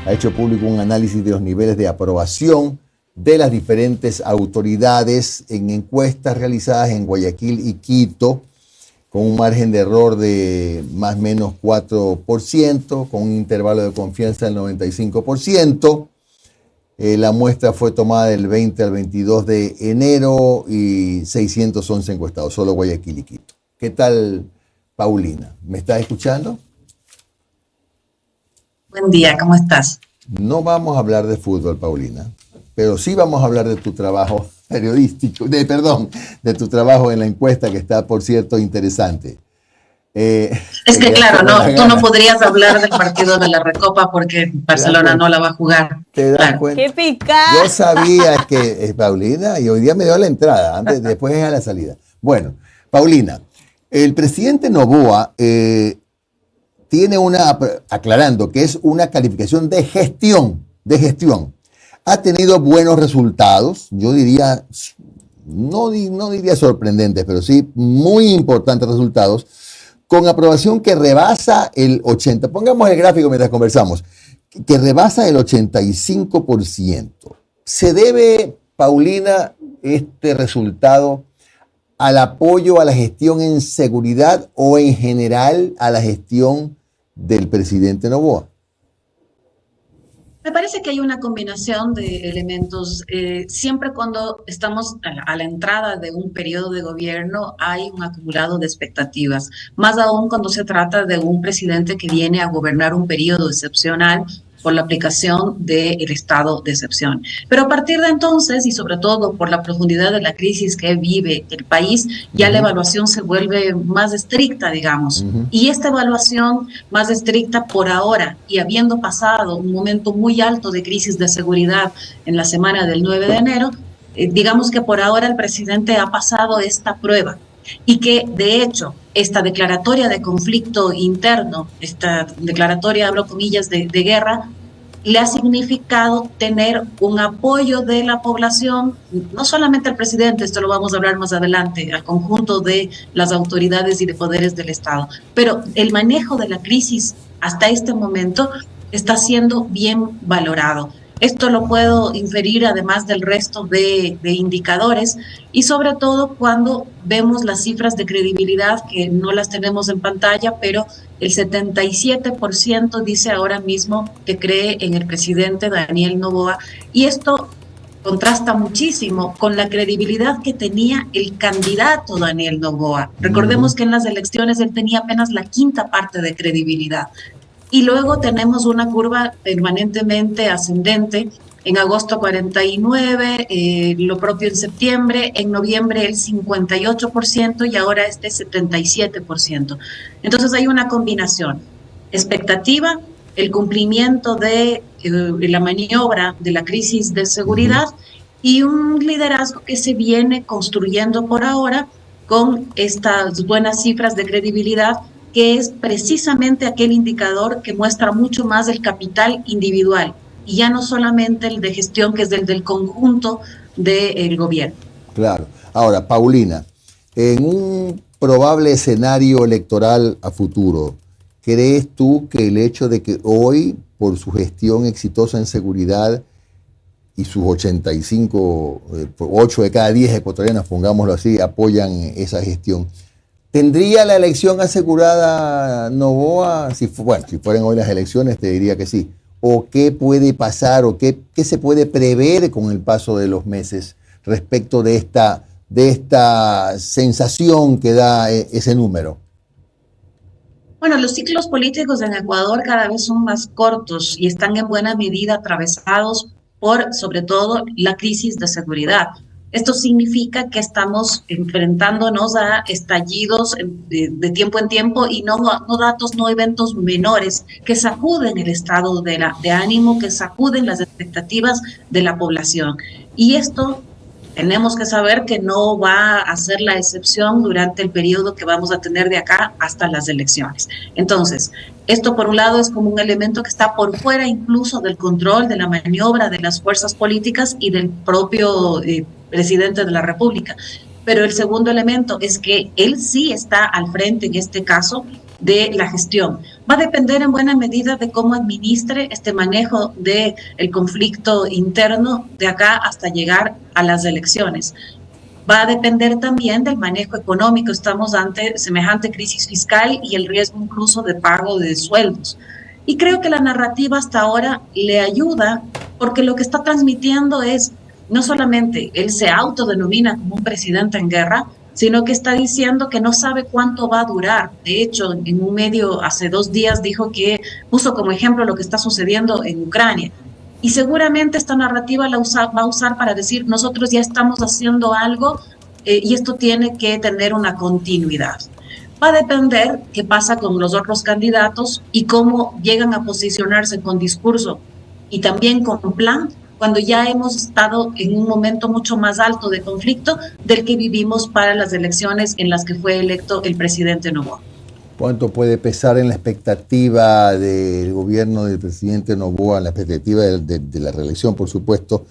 ha hecho público un análisis de los niveles de aprobación de las diferentes autoridades en encuestas realizadas en Guayaquil y Quito, con un margen de error de más o menos 4%, con un intervalo de confianza del 95%. La muestra fue tomada del 20 al 22 de enero y 611 encuestados, solo Guayaquil y Quito. ¿Qué tal, Paulina? ¿Me estás escuchando? Buen día, ¿cómo estás? No vamos a hablar de fútbol, Paulina, pero sí vamos a hablar de tu trabajo periodístico, de tu trabajo en la encuesta, que está, por cierto, interesante. Es que claro, tú no podrías hablar del partido de la Recopa porque Barcelona no la va a jugar. ¿Te das Claro. cuenta? ¡Qué picante! Yo sabía que Paulina, y hoy día me dio la entrada, después es a la salida. Bueno, Paulina, el presidente Noboa tiene aclarando que es una calificación de gestión. Ha tenido buenos resultados, yo diría, no diría sorprendentes, pero sí muy importantes resultados, con aprobación que rebasa el 80%. Pongamos el gráfico mientras conversamos, que rebasa el 85%. ¿Se debe, Paulina, este resultado al apoyo a la gestión en seguridad o en general a la gestión del presidente Noboa? Me parece que hay una combinación de elementos. Siempre cuando estamos a la entrada de un periodo de gobierno hay un acumulado de expectativas, más aún cuando se trata de un presidente que viene a gobernar un periodo excepcional por la aplicación del estado de excepción. Pero a partir de entonces, y sobre todo por la profundidad de la crisis que vive el país, ya la evaluación se vuelve más estricta, digamos. Y esta evaluación más estricta por ahora, y habiendo pasado un momento muy alto de crisis de seguridad en la semana del 9 de enero, digamos que por ahora el presidente ha pasado esta prueba. Y que, de hecho, esta declaratoria de conflicto interno, esta declaratoria, abro comillas, de guerra, le ha significado tener un apoyo de la población, no solamente al presidente, esto lo vamos a hablar más adelante, al conjunto de las autoridades y de poderes del Estado. Pero el manejo de la crisis hasta este momento está siendo bien valorado. Esto lo puedo inferir además del resto de indicadores y sobre todo cuando vemos las cifras de credibilidad, que no las tenemos en pantalla, pero el 77% dice ahora mismo que cree en el presidente Daniel Noboa, y esto contrasta muchísimo con la credibilidad que tenía el candidato Daniel Noboa. Recordemos que en las elecciones él tenía apenas la quinta parte de credibilidad. Y luego tenemos una curva permanentemente ascendente. En agosto 49%, lo propio en septiembre, en noviembre el 58% y ahora este 77%. Entonces hay una combinación, expectativa, el cumplimiento de la maniobra de la crisis de seguridad y un liderazgo que se viene construyendo por ahora con estas buenas cifras de credibilidad, que es precisamente aquel indicador que muestra mucho más el capital individual y ya no solamente el de gestión, que es del conjunto del gobierno. Claro. Ahora, Paulina, en un probable escenario electoral a futuro, ¿crees tú que el hecho de que hoy, por su gestión exitosa en seguridad y sus 85, 8 de cada 10 ecuatorianos, pongámoslo así, apoyan esa gestión, ¿tendría la elección asegurada Noboa? Si fueran hoy las elecciones, te diría que sí. ¿O qué puede pasar o qué se puede prever con el paso de los meses respecto de esta sensación que da ese número? Bueno, los ciclos políticos en Ecuador cada vez son más cortos y están en buena medida atravesados por, sobre todo, la crisis de seguridad. Esto significa que estamos enfrentándonos a estallidos de tiempo en tiempo y no eventos menores que sacuden el estado de ánimo, que sacuden las expectativas de la población. Y esto tenemos que saber que no va a ser la excepción durante el periodo que vamos a tener de acá hasta las elecciones. Entonces, esto por un lado es como un elemento que está por fuera incluso del control, de la maniobra de las fuerzas políticas y del propio presidente de la República. Pero el segundo elemento es que él sí está al frente, en este caso, de la gestión. Va a depender en buena medida de cómo administre este manejo del conflicto interno de acá hasta llegar a las elecciones. Va a depender también del manejo económico. Estamos ante semejante crisis fiscal y el riesgo incluso de pago de sueldos. Y creo que la narrativa hasta ahora le ayuda porque lo que está transmitiendo es no solamente él se autodenomina como un presidente en guerra, sino que está diciendo que no sabe cuánto va a durar. De hecho, en un medio hace 2 días dijo que puso como ejemplo lo que está sucediendo en Ucrania. Y seguramente esta narrativa va a usar para decir, nosotros ya estamos haciendo algo y esto tiene que tener una continuidad. Va a depender qué pasa con los otros candidatos y cómo llegan a posicionarse con discurso y también con plan cuando ya hemos estado en un momento mucho más alto de conflicto del que vivimos para las elecciones en las que fue electo el presidente Noboa. ¿Cuánto puede pesar en la expectativa del gobierno del presidente Noboa, en la expectativa de la reelección, por supuesto,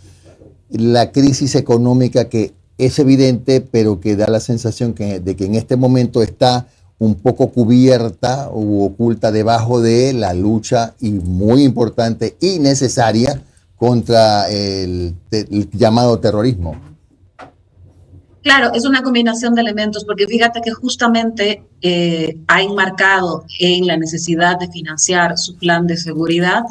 la crisis económica que es evidente, pero que da la sensación de que en este momento está un poco cubierta u oculta debajo de la lucha y muy importante y necesaria contra el llamado terrorismo? Claro, es una combinación de elementos, porque fíjate que justamente ha enmarcado en la necesidad de financiar su plan de seguridad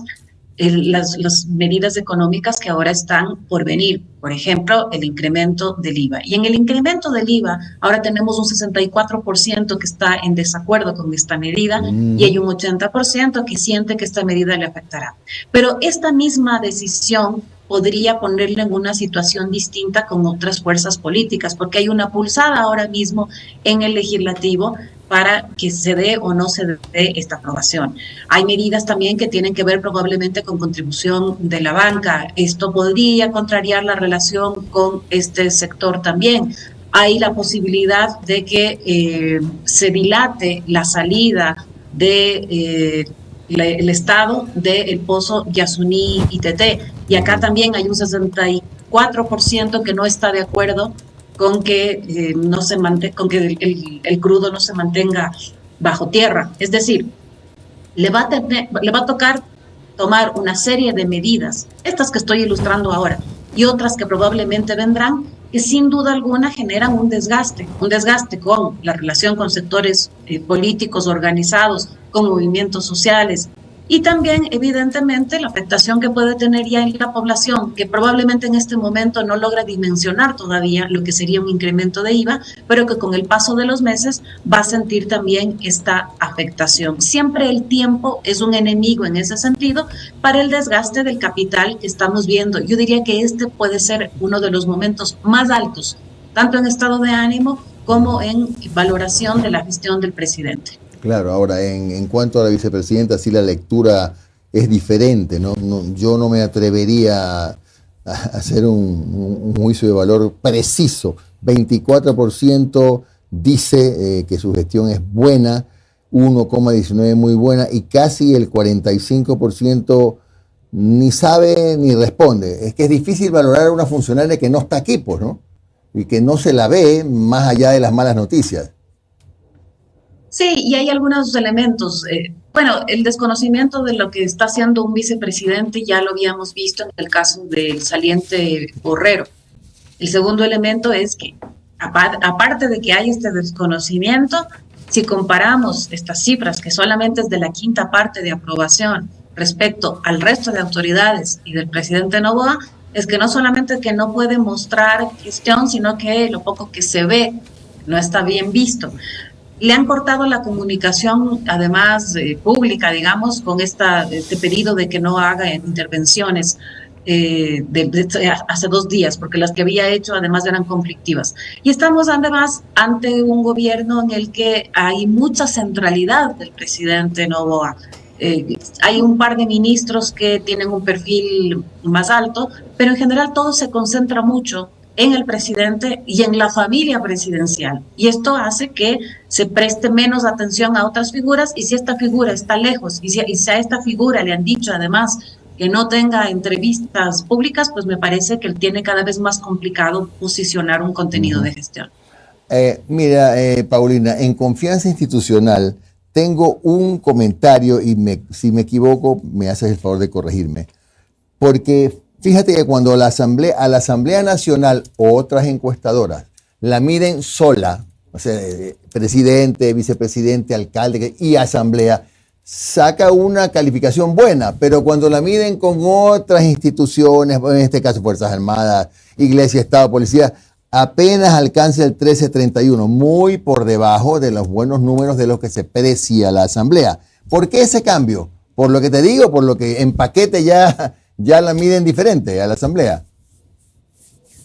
las medidas económicas que ahora están por venir. Por ejemplo, el incremento del IVA. Y en el incremento del IVA, ahora tenemos un 64% que está en desacuerdo con esta medida y hay un 80% que siente que esta medida le afectará. Pero esta misma decisión podría ponerle en una situación distinta con otras fuerzas políticas, porque hay una pulsada ahora mismo en el legislativo para que se dé o no se dé esta aprobación. Hay medidas también que tienen que ver probablemente con contribución de la banca. Esto podría contrariar la relación con este sector también. Hay la posibilidad de que se dilate la salida de el estado del pozo Yasuní-Itetén. Y acá también hay un 64% que no está de acuerdo con que no se con que el crudo no se mantenga bajo tierra. Es decir, le va a tocar tomar una serie de medidas, estas que estoy ilustrando ahora, y otras que probablemente vendrán, que sin duda alguna generan un desgaste con la relación con sectores políticos organizados, con movimientos sociales, y también, evidentemente, la afectación que puede tener ya en la población, que probablemente en este momento no logra dimensionar todavía lo que sería un incremento de IVA, pero que con el paso de los meses va a sentir también esta afectación. Siempre el tiempo es un enemigo en ese sentido para el desgaste del capital que estamos viendo. Yo diría que este puede ser uno de los momentos más altos, tanto en estado de ánimo como en valoración de la gestión del presidente. Claro, ahora en cuanto a la vicepresidenta, sí la lectura es diferente, ¿no? Yo no me atrevería a hacer un juicio de valor preciso. 24% dice que su gestión es buena, 1,19% muy buena y casi el 45% ni sabe ni responde. Es que es difícil valorar a una funcionaria que no está aquí, pues, ¿no? Y que no se la ve más allá de las malas noticias. Sí, y hay algunos elementos. Bueno, el desconocimiento de lo que está haciendo un vicepresidente ya lo habíamos visto en el caso del saliente Borrero. El segundo elemento es que, aparte de que hay este desconocimiento, si comparamos estas cifras, que solamente es de la quinta parte de aprobación respecto al resto de autoridades y del presidente Noboa, es que no solamente que no puede mostrar gestión, sino que lo poco que se ve no está bien visto. Le han cortado la comunicación, además pública, digamos, con este pedido de que no haga intervenciones hace 2 días, porque las que había hecho además eran conflictivas. Y estamos además ante un gobierno en el que hay mucha centralidad del presidente Noboa. Hay un par de ministros que tienen un perfil más alto, pero en general todo se concentra mucho en el presidente y en la familia presidencial. Y esto hace que se preste menos atención a otras figuras y si esta figura está lejos y si a esta figura le han dicho además que no tenga entrevistas públicas, pues me parece que él tiene cada vez más complicado posicionar un contenido de gestión. Mira, Paulina, en confianza institucional tengo un comentario y si me equivoco, me haces el favor de corregirme. Porque fíjate que cuando a la Asamblea Nacional o otras encuestadoras la miden sola, o sea, presidente, vicepresidente, alcalde y asamblea, saca una calificación buena, pero cuando la miden con otras instituciones, en este caso Fuerzas Armadas, Iglesia, Estado, Policía, apenas alcanza el 13.31, muy por debajo de los buenos números de los que se decía la asamblea. ¿Por qué ese cambio? Por lo que te digo, por lo que en paquete ya la miden diferente a la asamblea.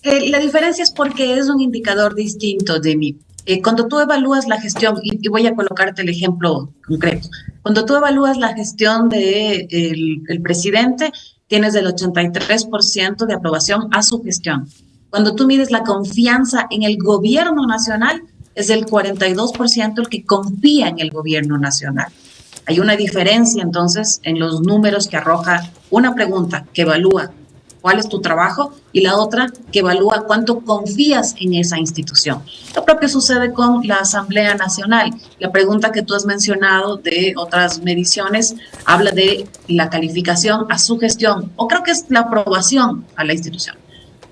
La diferencia es porque es un indicador distinto de mí. Cuando tú evalúas la gestión, y voy a colocarte el ejemplo concreto, cuando tú evalúas la gestión del presidente, tienes el 83% de aprobación a su gestión. Cuando tú mides la confianza en el gobierno nacional, es el 42% el que confía en el gobierno nacional. Hay una diferencia entonces en los números que arroja una pregunta que evalúa cuál es tu trabajo y la otra que evalúa cuánto confías en esa institución. Lo propio sucede con la Asamblea Nacional. La pregunta que tú has mencionado de otras mediciones habla de la calificación a su gestión, o creo que es la aprobación a la institución.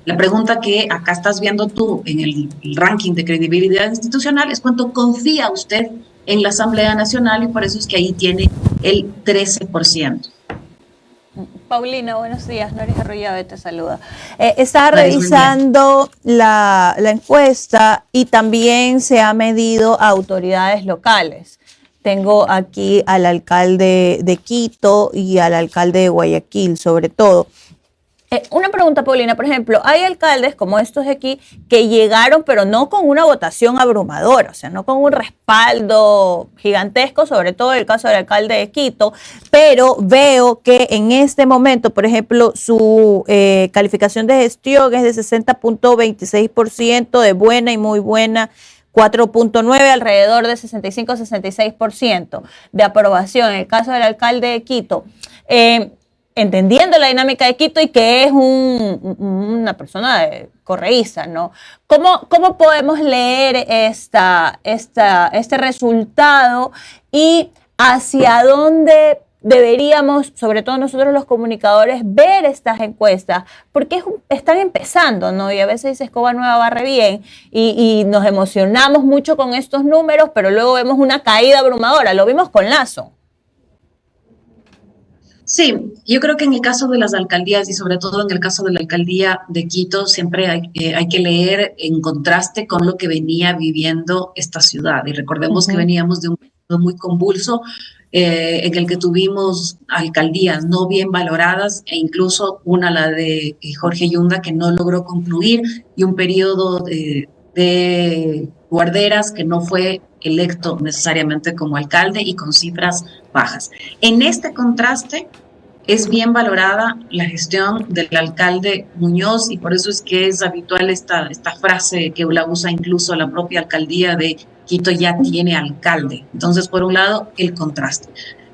La pregunta que acá estás viendo tú en el ranking de credibilidad institucional es cuánto confía usted en la Asamblea Nacional, y por eso es que ahí tiene el 13%. Paulina, buenos días. Noris Arroyave te saluda. Estaba revisando la encuesta y también se ha medido a autoridades locales. Tengo aquí al alcalde de Quito y al alcalde de Guayaquil, sobre todo. Una pregunta, Paulina, por ejemplo, hay alcaldes como estos de aquí que llegaron, pero no con una votación abrumadora, o sea, no con un respaldo gigantesco, sobre todo el caso del alcalde de Quito, pero veo que en este momento, por ejemplo, su calificación de gestión es de 60.26%, de buena y muy buena, 4.9, alrededor de 65-66% de aprobación. En el caso del alcalde de Quito, entendiendo la dinámica de Quito y que es una persona correísta, ¿no? ¿Cómo podemos leer este resultado y hacia dónde deberíamos, sobre todo nosotros los comunicadores, ver estas encuestas? Porque están empezando, ¿no? Y a veces dice escoba nueva barre bien y nos emocionamos mucho con estos números, pero luego vemos una caída abrumadora. Lo vimos con Lasso. Sí, yo creo que en el caso de las alcaldías y sobre todo en el caso de la alcaldía de Quito siempre hay que leer en contraste con lo que venía viviendo esta ciudad. Y recordemos que veníamos de un periodo muy convulso en el que tuvimos alcaldías no bien valoradas e incluso una, la de Jorge Yunda, que no logró concluir, y un periodo de Guarderas, que no fue electo necesariamente como alcalde y con cifras bajas. En este contraste es bien valorada la gestión del alcalde Muñoz, y por eso es que es habitual esta frase que la usa incluso la propia alcaldía de Quito: ya tiene alcalde. Entonces, por un lado, el contraste.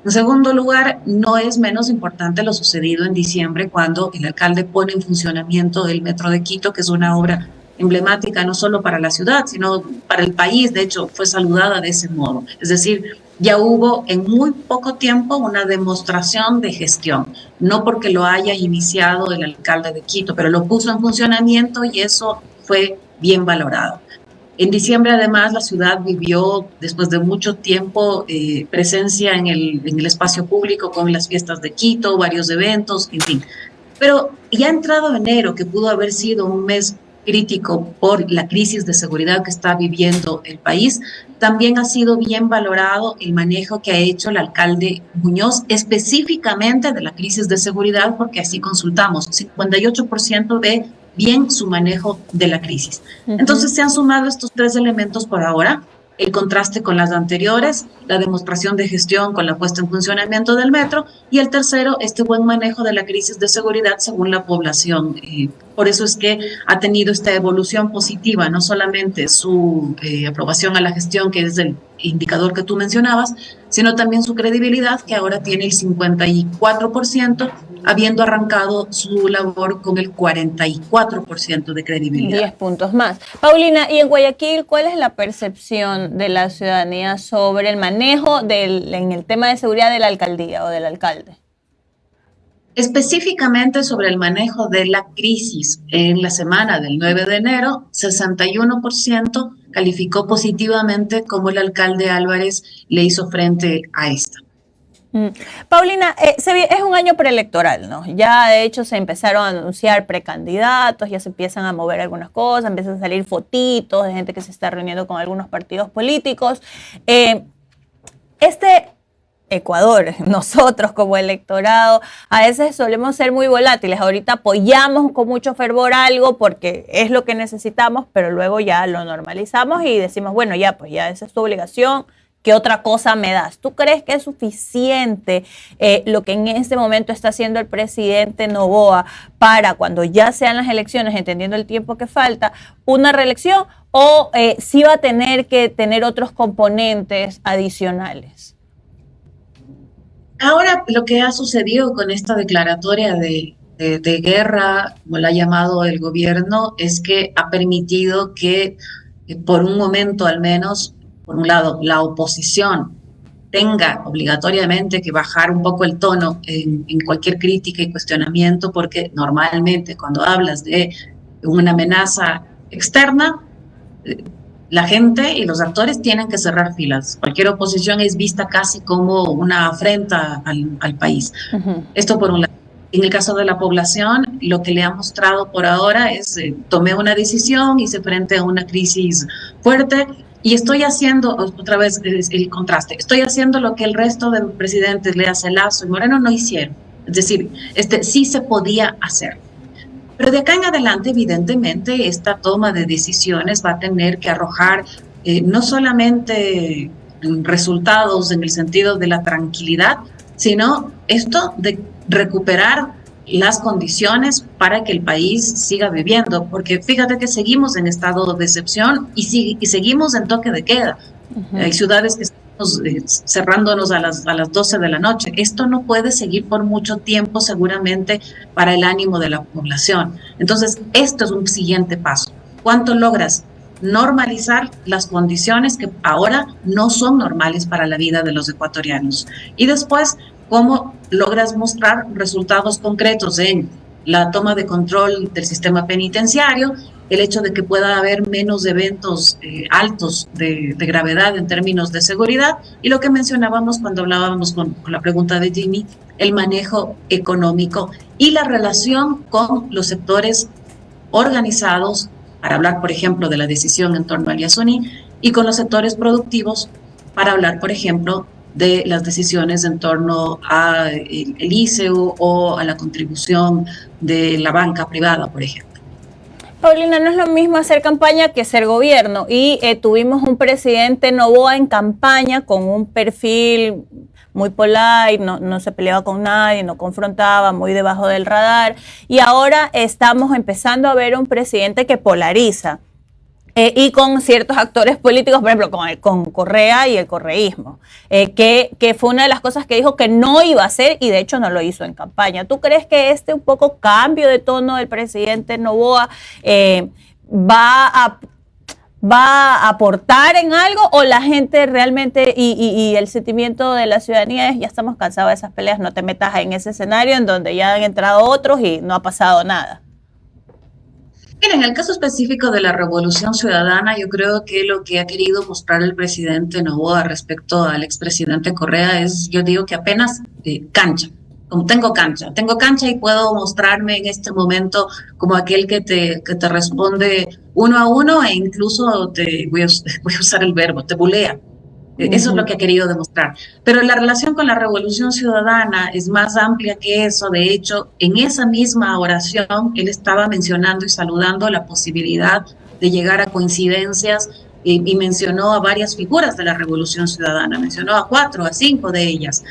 En segundo lugar, no es menos importante lo sucedido en diciembre, cuando el alcalde pone en funcionamiento el Metro de Quito, que es una obra emblemática no solo para la ciudad, sino para el país. De hecho, fue saludada de ese modo. Es decir, ya hubo en muy poco tiempo una demostración de gestión, no porque lo haya iniciado el alcalde de Quito, pero lo puso en funcionamiento y eso fue bien valorado. En diciembre, además, la ciudad vivió, después de mucho tiempo, presencia en el espacio público con las fiestas de Quito, varios eventos, en fin. Pero ya entrado enero, que pudo haber sido un mes crítico por la crisis de seguridad que está viviendo el país, también ha sido bien valorado el manejo que ha hecho el alcalde Muñoz, específicamente de la crisis de seguridad, porque así consultamos, 58% ve bien su manejo de la crisis. Entonces se han sumado estos tres elementos por ahora: el contraste con las anteriores, la demostración de gestión con la puesta en funcionamiento del metro, y el tercero, este buen manejo de la crisis de seguridad según la población. Por eso es que ha tenido esta evolución positiva, no solamente su aprobación a la gestión, que es el indicador que tú mencionabas, sino también su credibilidad, que ahora tiene el 54%, habiendo arrancado su labor con el 44% de credibilidad. 10 puntos más. Paulina, y en Guayaquil, ¿cuál es la percepción de la ciudadanía sobre el manejo en el tema de seguridad de la alcaldía o del alcalde? Específicamente sobre el manejo de la crisis en la semana del 9 de enero, 61% calificó positivamente cómo el alcalde Álvarez le hizo frente a esta. Paulina, es un año preelectoral, ¿no? Ya de hecho se empezaron a anunciar precandidatos, ya se empiezan a mover algunas cosas, empiezan a salir fotitos de gente que se está reuniendo con algunos partidos políticos. Ecuador, nosotros como electorado, a veces solemos ser muy volátiles. Ahorita apoyamos con mucho fervor algo porque es lo que necesitamos, pero luego ya lo normalizamos y decimos, bueno, ya, pues ya esa es tu obligación, ¿qué otra cosa me das? ¿Tú crees que es suficiente lo que en este momento está haciendo el presidente Noboa para cuando ya sean las elecciones, entendiendo el tiempo que falta, una reelección o sí va a tener que tener otros componentes adicionales? Ahora, lo que ha sucedido con esta declaratoria de guerra, como la ha llamado el gobierno, es que ha permitido que, por un momento al menos, por un lado, la oposición tenga obligatoriamente que bajar un poco el tono en cualquier crítica y cuestionamiento, porque normalmente cuando hablas de una amenaza externa, la gente y los actores tienen que cerrar filas. Cualquier oposición es vista casi como una afrenta al país. Uh-huh. Esto por un lado. En el caso de la población, lo que le ha mostrado por ahora es tomé una decisión, hice frente a una crisis fuerte y estoy haciendo, otra vez el contraste, estoy haciendo lo que el resto de presidentes, Leas, Lazo y Moreno, no hicieron. Es decir, sí se podía hacer. Pero de acá en adelante, evidentemente, esta toma de decisiones va a tener que arrojar no solamente resultados en el sentido de la tranquilidad, sino esto de recuperar las condiciones para que el país siga viviendo, porque fíjate que seguimos en estado de excepción y seguimos en toque de queda. Uh-huh. Hay ciudades que estamos cerrándonos a las 12 de la noche. Esto no puede seguir por mucho tiempo seguramente para el ánimo de la población. Entonces, esto es un siguiente paso. ¿Cuánto logras normalizar las condiciones que ahora no son normales para la vida de los ecuatorianos? Y después, ¿cómo logras mostrar resultados concretos en la toma de control del sistema penitenciario, el hecho de que pueda haber menos eventos altos de gravedad en términos de seguridad y lo que mencionábamos cuando hablábamos con la pregunta de Jimmy, el manejo económico y la relación con los sectores organizados, para hablar, por ejemplo, de la decisión en torno al Yasuní, y con los sectores productivos, para hablar, por ejemplo, de las decisiones en torno al ICEU o a la contribución de la banca privada, por ejemplo. Paulina, no es lo mismo hacer campaña que ser gobierno y tuvimos un presidente Noboa en campaña con un perfil muy polite, no se peleaba con nadie, no confrontaba, muy debajo del radar y ahora estamos empezando a ver un presidente que polariza. Y con ciertos actores políticos, por ejemplo, con Correa y el correísmo, que fue una de las cosas que dijo que no iba a hacer y de hecho no lo hizo en campaña. ¿Tú crees que un poco cambio de tono del presidente Noboa va a aportar en algo o la gente realmente y el sentimiento de la ciudadanía es ya estamos cansados de esas peleas, no te metas en ese escenario en donde ya han entrado otros y no ha pasado nada? Mira, en el caso específico de la Revolución Ciudadana, yo creo que lo que ha querido mostrar el presidente Noboa respecto al expresidente Correa es, yo digo que apenas cancha. Como tengo cancha y puedo mostrarme en este momento como aquel que te responde uno a uno e incluso voy a usar el verbo, te bulea. Eso es lo que ha querido demostrar. Pero la relación con la Revolución Ciudadana es más amplia que eso. De hecho, en esa misma oración, él estaba mencionando y saludando la posibilidad de llegar a coincidencias y mencionó a varias figuras de la Revolución Ciudadana. Mencionó a 4, a 5 de ellas.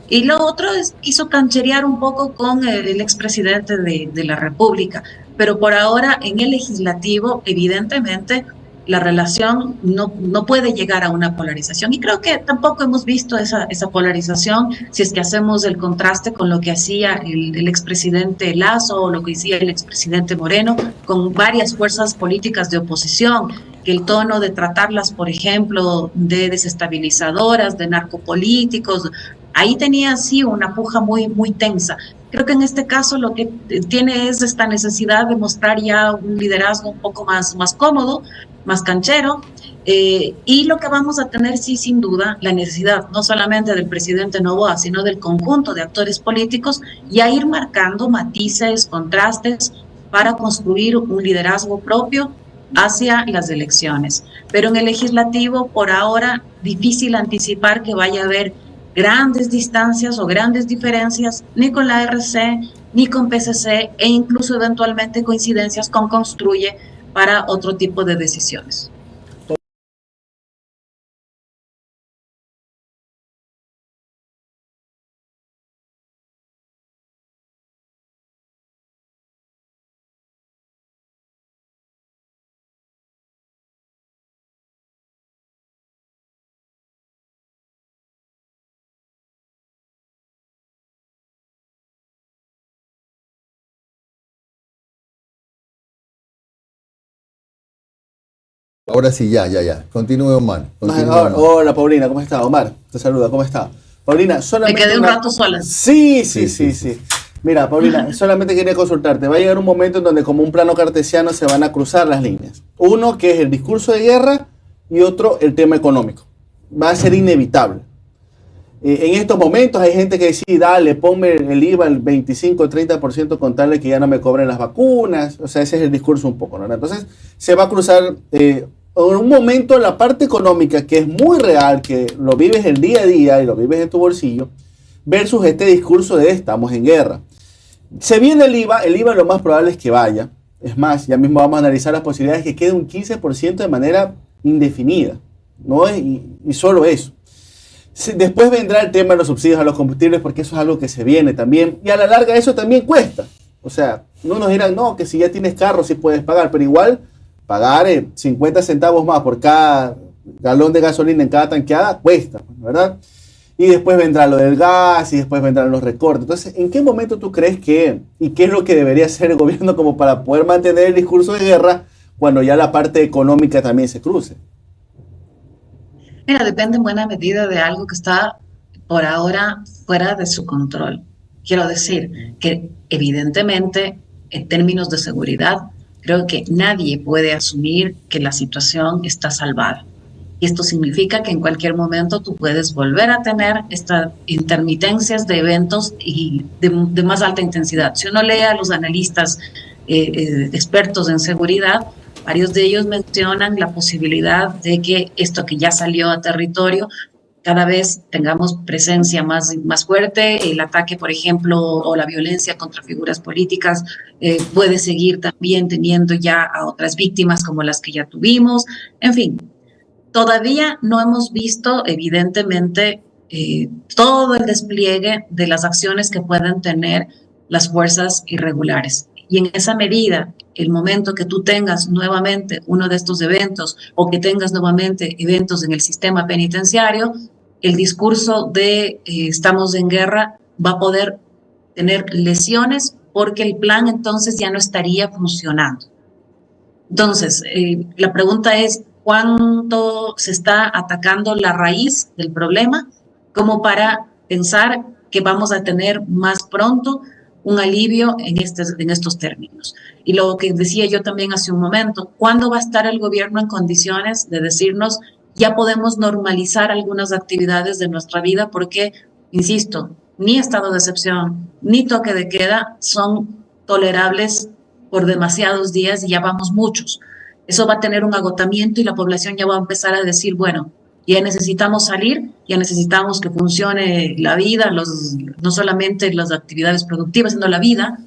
Y lo otro es quiso cancherear un poco con el expresidente de la República. Pero por ahora, en el legislativo, evidentemente, la relación no puede llegar a una polarización. Y creo que tampoco hemos visto esa polarización si es que hacemos el contraste con lo que hacía el expresidente Lasso o lo que hacía el expresidente Moreno con varias fuerzas políticas de oposición, que el tono de tratarlas, por ejemplo, de desestabilizadoras, de narcopolíticos, ahí tenía sí una puja muy, muy tensa. Creo que en este caso lo que tiene es esta necesidad de mostrar ya un liderazgo un poco más cómodo, más canchero, y lo que vamos a tener, sí, sin duda, la necesidad no solamente del presidente Noboa, sino del conjunto de actores políticos, y a ir marcando matices, contrastes, para construir un liderazgo propio hacia las elecciones. Pero en el legislativo, por ahora, difícil anticipar que vaya a haber grandes distancias o grandes diferencias, ni con la RC, ni con PCC, e incluso eventualmente coincidencias con Construye para otro tipo de decisiones. Ahora sí, ya. Continúe, Omar. Hola, Paulina, ¿cómo está? Omar, te saluda, ¿cómo está? Paulina, solamente... Me quedé un rato sola. Sí. Mira, Paulina, solamente quería consultarte. Va a llegar un momento en donde, como un plano cartesiano, se van a cruzar las líneas. Uno, que es el discurso de guerra, y otro, el tema económico. Va a ser inevitable. En estos momentos hay gente que dice, dale, ponme el IVA el 25-30% con tal de que ya no me cobren las vacunas. O sea, ese es el discurso un poco, ¿no? Entonces, se va a cruzar en un momento la parte económica, que es muy real, que lo vives el día a día y lo vives en tu bolsillo, versus este discurso de estamos en guerra. Se viene el IVA lo más probable es que vaya. Es más, ya mismo vamos a analizar las posibilidades de que quede un 15% de manera indefinida, ¿no? Y solo eso. Después vendrá el tema de los subsidios a los combustibles, porque eso es algo que se viene también, y a la larga eso también cuesta. O sea, no nos dirán, no, que si ya tienes carro sí puedes pagar, pero igual pagar 50 centavos más por cada galón de gasolina en cada tanqueada cuesta, ¿verdad? Y después vendrá lo del gas, y después vendrán los recortes. Entonces, ¿en qué momento tú crees que, y qué es lo que debería hacer el gobierno como para poder mantener el discurso de guerra cuando ya la parte económica también se cruce? Mira, depende en buena medida de algo que está por ahora fuera de su control. Quiero decir que evidentemente en términos de seguridad, creo que nadie puede asumir que la situación está salvada. Y esto significa que en cualquier momento tú puedes volver a tener estas intermitencias de eventos y de más alta intensidad. Si uno lee a los analistas expertos en seguridad, varios de ellos mencionan la posibilidad de que esto que ya salió a territorio, cada vez tengamos presencia más fuerte. El ataque, por ejemplo, o la violencia contra figuras políticas puede seguir también teniendo ya a otras víctimas como las que ya tuvimos. En fin, todavía no hemos visto, evidentemente, todo el despliegue de las acciones que pueden tener las fuerzas irregulares. Y en esa medida, el momento que tú tengas nuevamente uno de estos eventos o que tengas nuevamente eventos en el sistema penitenciario, el discurso de estamos en guerra va a poder tener lesiones porque el plan entonces ya no estaría funcionando. Entonces, la pregunta es, ¿cuánto se está atacando la raíz del problema como para pensar que vamos a tener más pronto un alivio en estos términos? Y lo que decía yo también hace un momento, ¿cuándo va a estar el gobierno en condiciones de decirnos ya podemos normalizar algunas actividades de nuestra vida? Porque, insisto, ni estado de excepción, ni toque de queda son tolerables por demasiados días y ya vamos muchos. Eso va a tener un agotamiento y la población ya va a empezar a decir, bueno, ya necesitamos salir, ya necesitamos que funcione la vida, no solamente las actividades productivas, sino la vida.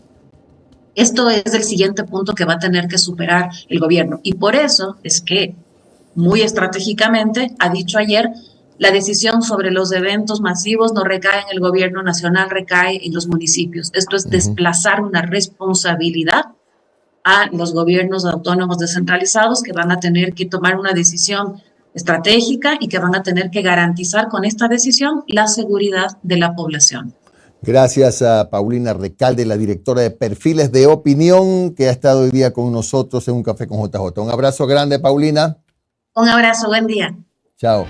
Esto es el siguiente punto que va a tener que superar el gobierno. Y por eso es que, muy estratégicamente, ha dicho ayer, la decisión sobre los eventos masivos no recae en el gobierno nacional, recae en los municipios. Esto es desplazar una responsabilidad a los gobiernos autónomos descentralizados que van a tener que tomar una decisión estratégica y que van a tener que garantizar con esta decisión la seguridad de la población. Gracias a Paulina Recalde, la directora de Perfiles de Opinión, que ha estado hoy día con nosotros en Un Café con JJ. Un abrazo grande, Paulina. Un abrazo, buen día. Chao.